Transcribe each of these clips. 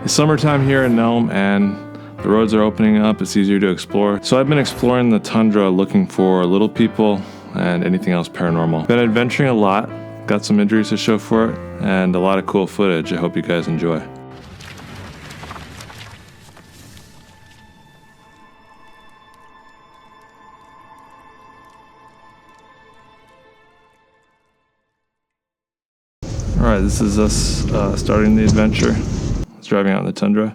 It's summertime here in Nome and the roads are opening up. It's easier to explore. So I've been exploring the tundra looking for little people and anything else paranormal. Been adventuring a lot, got some injuries to show for it, and a lot of cool footage. I hope you guys enjoy. Alright, this is us starting the adventure. Driving out in the tundra.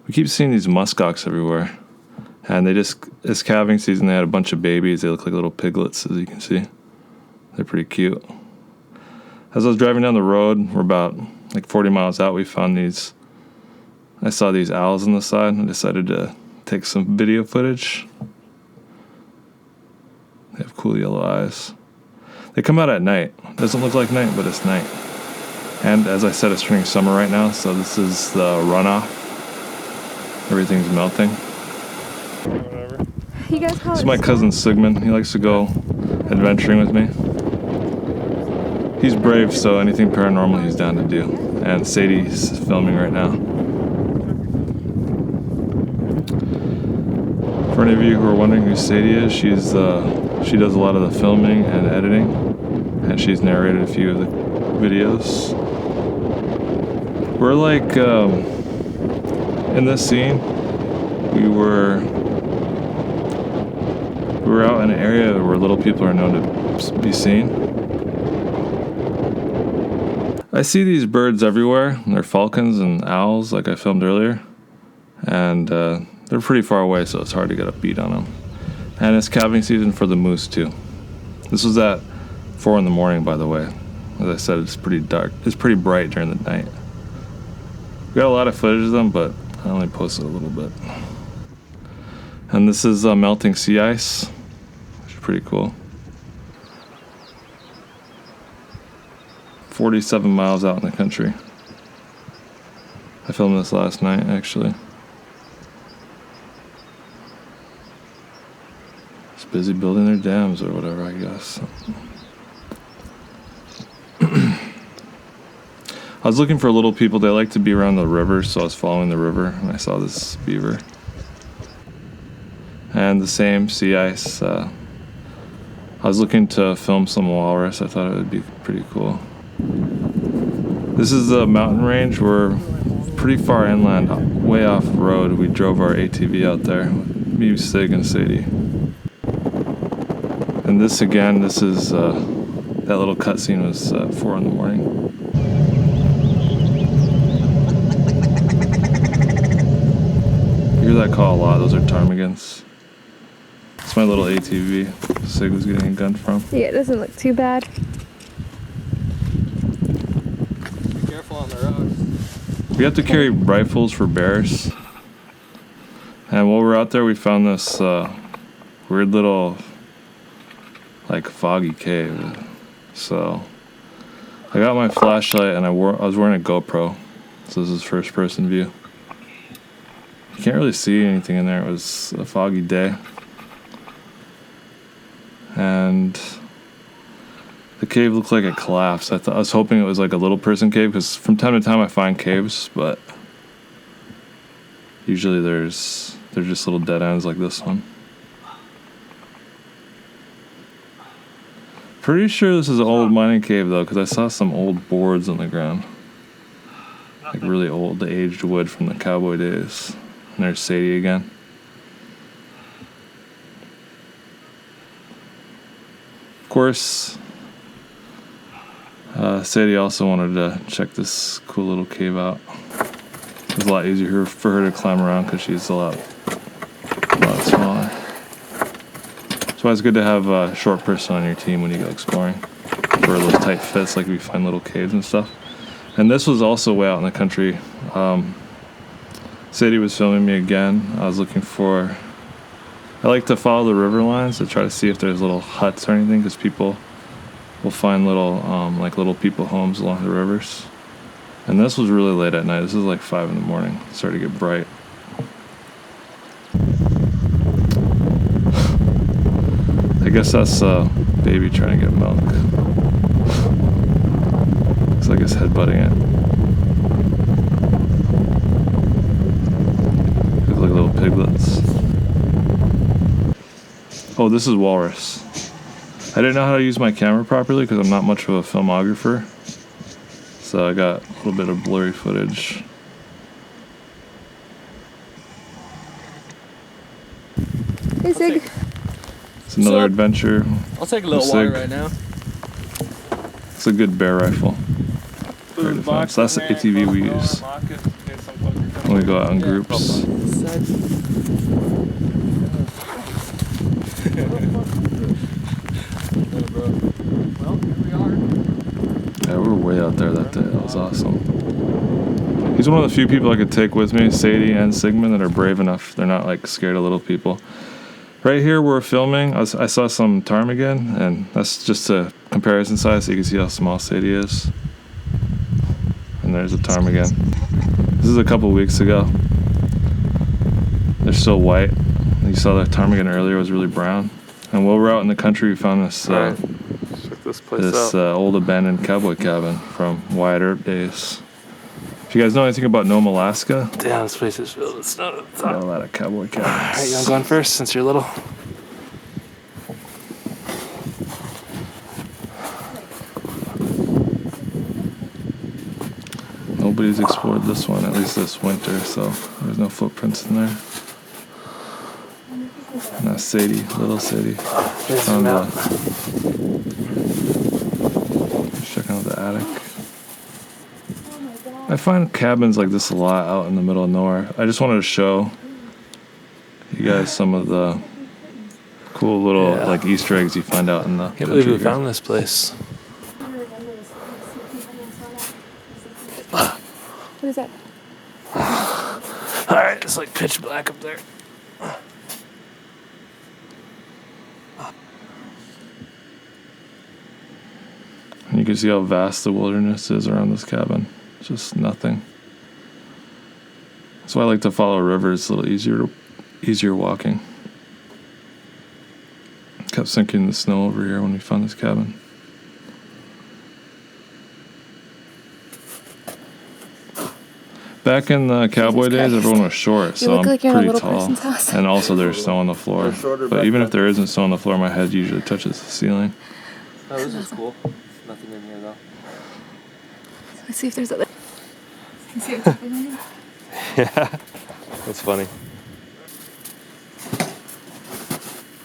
We keep seeing these muskox everywhere, and it's calving season. They had a bunch of babies. They look like little piglets, as you can see. They're pretty cute. As I was driving down the road, we're about like 40 miles out, I saw these owls on the side and decided to take some video footage. They have cool yellow eyes. They come out at night. Doesn't look like night, but it's night. And as I said, it's turning summer right now, so this is the runoff. Everything's melting. Whatever. You guys call This is my cousin Sigmund. He likes to go adventuring with me. He's brave, so anything paranormal he's down to do. And Sadie's filming right now. For any of you who are wondering who Sadie is, she does a lot of the filming and editing, and she's narrated a few of the videos. We're like, in this scene, we were out in an area where little people are known to be seen. I see these birds everywhere. They're falcons and owls, like I filmed earlier. And they're pretty far away, so it's hard to get a beat on them. And it's calving season for the moose, too. This was at 4 in the morning, by the way. As I said, it's pretty dark. It's pretty bright during the night. We got a lot of footage of them, but I only posted a little bit. And this is melting sea ice, which is pretty cool. 47 miles out in the country. I filmed this last night, actually. Just busy building their dams or whatever, I guess. I was looking for little people. They like to be around the river, so I was following the river and I saw this beaver. And the same sea ice. I was looking to film some walrus. I thought it would be pretty cool. This is the mountain range. We're pretty far inland, way off the road. We drove our ATV out there. Me, Sig, and Sadie. And this again, this is that little cutscene was 4 in the morning. I hear that call a lot. Those are ptarmigans. It's my little ATV Sig was getting a gun from. Yeah, it doesn't look too bad. Be careful on the road. We have to carry rifles for bears. And while we're out there, we found this weird little, like, foggy cave. So I got my flashlight and I was wearing a GoPro. So this is first person view. You can't really see anything in there. It was a foggy day. And the cave looked like it collapsed. I was hoping it was like a little person cave, because from time to time I find caves, but usually they're just little dead ends like this one. Pretty sure this is an old mining cave though, because I saw some old boards on the ground. Like really old, aged wood from the cowboy days. And there's Sadie again. Of course, Sadie also wanted to check this cool little cave out. It was a lot easier for her to climb around because she's a lot smaller. That's why it's good to have a short person on your team when you go exploring. For those tight fits, like we find little caves and stuff. And this was also way out in the country. Sadie was filming me again. I like to follow the river lines to try to see if there's little huts or anything, because people will find little, like little people homes along the rivers. And this was really late at night. This is like 5 in the morning. It started to get bright. I guess that's a baby trying to get milk. Looks like it's headbutting it. Oh, this is walrus. I didn't know how to use my camera properly because I'm not much of a filmographer. So I got a little bit of blurry footage. Hey, Sig. It's another adventure. I'll take a little water right now. It's a good bear rifle. Bear defense. That's the ATV we use when we go out in groups. Well, here we are. Yeah, we were way out there that day. That was awesome. He's one of the few people I could take with me, Sadi and Sigmund, that are brave enough. They're not like scared of little people. Right here we're filming. I saw some ptarmigan, and that's just a comparison size so you can see how small Sadi is. And there's a ptarmigan. This is a couple weeks ago. They're still white. You saw the ptarmigan earlier, it was really brown. And while we're out in the country, we found this Check this place out. old abandoned cowboy cabin from Wyatt Earp days. If you guys know anything about Nome, Alaska, Damn, this place is filled with snow. got a lot of cowboy cabins. Alright, you want to go in first since you're little? Nobody's explored this one, at least this winter, so there's no footprints in there. And that's Sadie, little Sadie. Found checking out the attic. I find cabins like this a lot out in the middle of nowhere. I just wanted to show you guys some of the cool little like Easter eggs you find out in the Can't believe we found this place. What is that? Alright, it's like pitch black up there. And you can see how vast the wilderness is around this cabin. Just nothing. That's why I like to follow rivers. It's a little easier walking. Kept sinking in the snow over here when we found this cabin. Back in the cowboy days, everyone was short, so I'm like you're in a pretty little tall. person's house. And also there's snow on the floor. But even if there isn't snow on the floor, my head usually touches the ceiling. Oh, this is cool. Nothing in here though. Let's see if there's other. You see what's happening? Yeah, that's funny.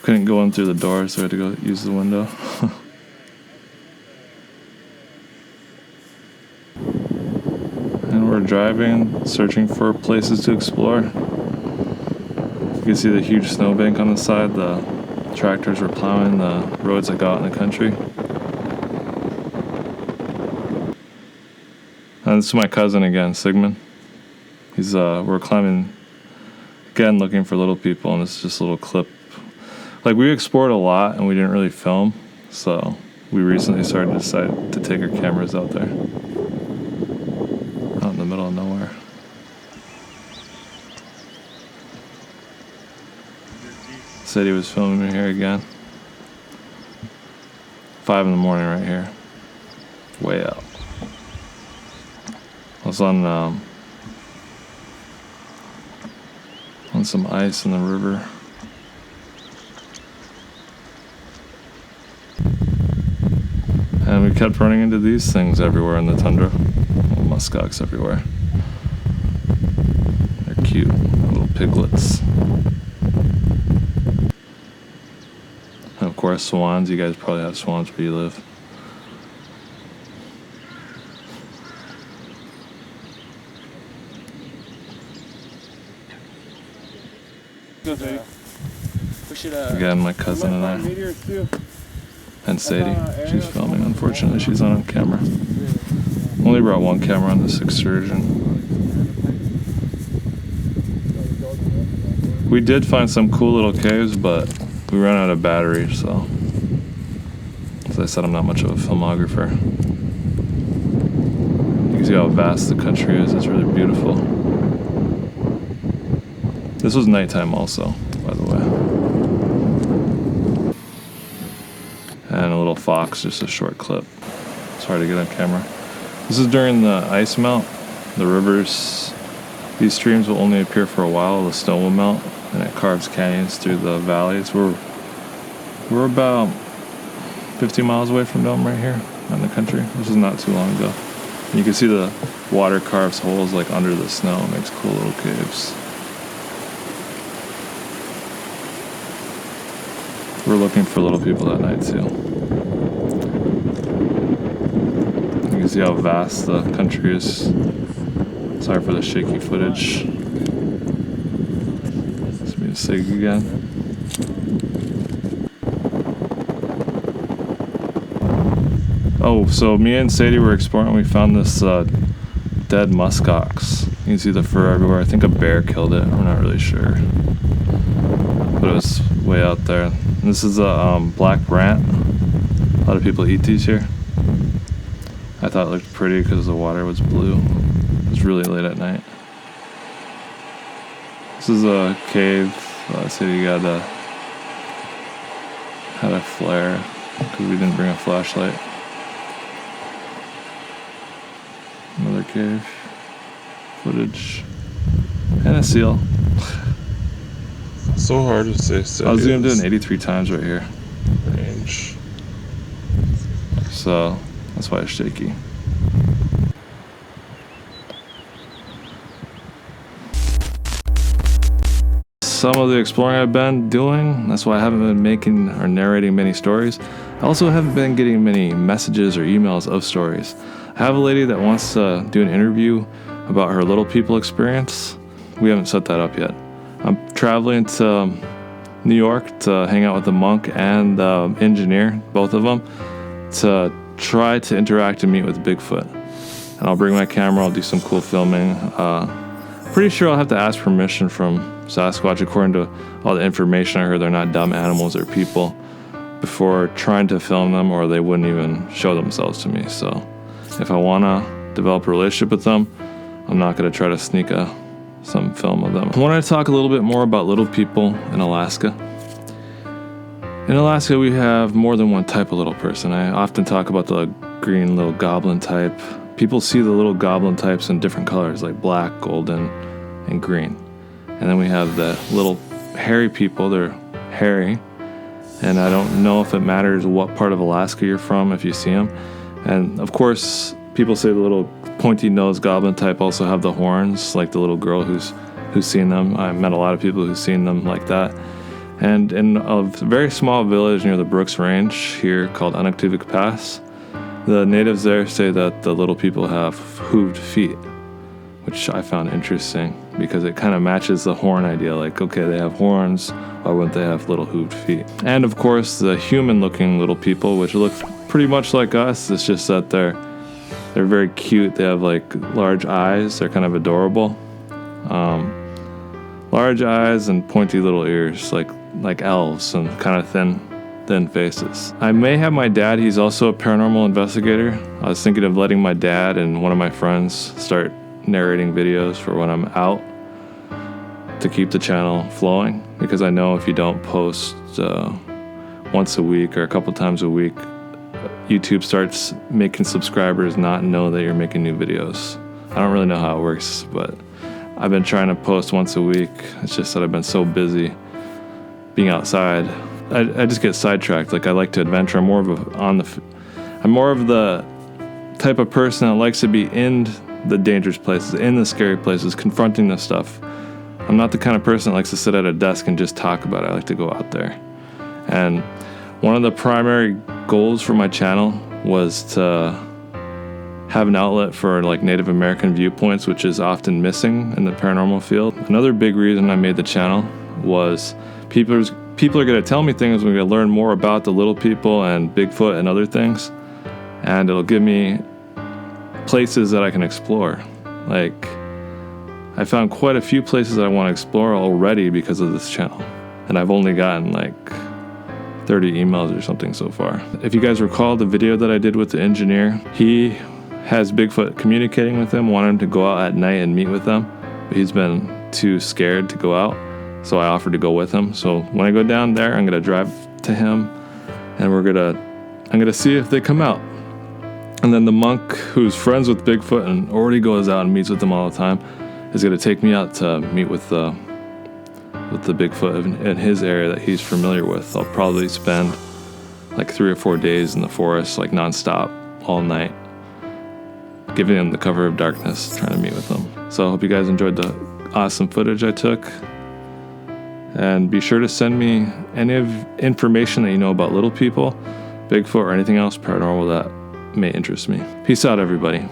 Couldn't go in through the door, so I had to go use the window. And we're driving, searching for places to explore. You can see the huge snowbank on the side. The tractors were plowing the roads that go out in the country. And this is my cousin again, Sigmund. We're climbing again, looking for little people, and it's just a little clip. Like, we explored a lot and we didn't really film, so we recently started to decide to take our cameras out there, out in the middle of nowhere. Said he was filming me here again. 5 in the morning right here, way out. I was on some ice in the river. And we kept running into these things everywhere in the tundra. Little muskox everywhere. They're cute, little piglets. And of course, swans. You guys probably have swans where you live. We should, Again, my cousin and I. And Sadie, she's filming. Unfortunately, she's not on camera. Only brought one camera on this excursion. We did find some cool little caves, but we ran out of battery, so as I said, I'm not much of a filmographer. You can see how vast the country is. It's really beautiful. This was nighttime also, by the way. And a little fox, just a short clip. It's hard to get on camera. This is during the ice melt. The rivers, these streams will only appear for a while. The snow will melt, and it carves canyons through the valleys. We're We're about 50 miles away from Dome right here in the country. This is not too long ago. And you can see the water carves holes like under the snow. It makes cool little caves. We're looking for little people that night too. You can see how vast the country is. Sorry for the shaky footage. It's me to Sig again. Oh, so me and Sadie were exploring. We found this dead muskox. You can see the fur everywhere. I think a bear killed it. I'm not really sure. But it was way out there. And this is a black brant. A lot of people eat these here. I thought it looked pretty because the water was blue. It was really late at night. This is a cave. Sadie had a flare because we didn't bring a flashlight. Another cave footage and a seal. So hard to say. I was zoomed in 83 times right here, Range. so that's why it's shaky. Some of the exploring I've been doing, that's why I haven't been making or narrating many stories. I also haven't been getting many messages or emails of stories. I have a lady that wants to do an interview about her little people experience. We haven't set that up yet. I'm traveling to New York to hang out with the monk and the engineer, both of them, to try to interact and meet with Bigfoot. And I'll bring my camera, I'll do some cool filming. Pretty sure I'll have to ask permission from Sasquatch, according to all the information I heard. They're not dumb animals or people, before trying to film them, or they wouldn't even show themselves to me. So if I want to develop a relationship with them, I'm not going to try to sneak some film of them. I wanted to talk a little bit more about little people in Alaska. In Alaska, we have more than one type of little person. I often talk about the green little goblin type. People see the little goblin types in different colors, like black, golden, and green. And then we have the little hairy people. They're hairy. And I don't know if it matters what part of Alaska you're from if you see them. And of course, people say the little pointy-nosed goblin type also have the horns, like the little girl who's seen them. I met a lot of people who've seen them like that. And in a very small village near the Brooks Range here called Unactivik Pass, the natives there say that the little people have hooved feet, which I found interesting because it kind of matches the horn idea. Like, okay, they have horns, why wouldn't they have little hooved feet? And of course, the human-looking little people, which look pretty much like us. It's just that they're very cute. They have like large eyes. They're kind of adorable. Large eyes and pointy little ears, like elves, and kind of thin faces. I may have my dad. He's also a paranormal investigator. I was thinking of letting my dad and one of my friends start narrating videos for when I'm out to keep the channel flowing, because I know if you don't post once a week or a couple times a week, YouTube starts making subscribers not know that you're making new videos. I don't really know how it works, but I've been trying to post once a week. It's just that I've been so busy being outside. I just get sidetracked. Like, I like to adventure. I'm more of the type of person that likes to be in the dangerous places, in the scary places, confronting this stuff. I'm not the kind of person that likes to sit at a desk and just talk about it. I like to go out there. And one of the primary goals for my channel was to have an outlet for like Native American viewpoints, which is often missing in the paranormal field. Another big reason I made the channel was people are going to tell me things. We're going to learn more about the little people and Bigfoot and other things, and it'll give me places that I can explore. Like, I found quite a few places that I want to explore already because of this channel, and I've only gotten like 30 emails or something so far. If you guys recall the video that I did with the engineer, he has Bigfoot communicating with him, wanting him to go out at night and meet with them, but he's been too scared to go out, so I offered to go with him. So when I go down there, I'm gonna drive to him, and I'm gonna see if they come out. And then the monk, who's friends with Bigfoot and already goes out and meets with them all the time, is gonna take me out to meet with the with the Bigfoot in his area that he's familiar with. I'll probably spend like 3 or 4 days in the forest, like nonstop, all night, giving him the cover of darkness, trying to meet with him. So I hope you guys enjoyed the awesome footage I took. And be sure to send me any of information that you know about little people, Bigfoot, or anything else paranormal that may interest me. Peace out, everybody.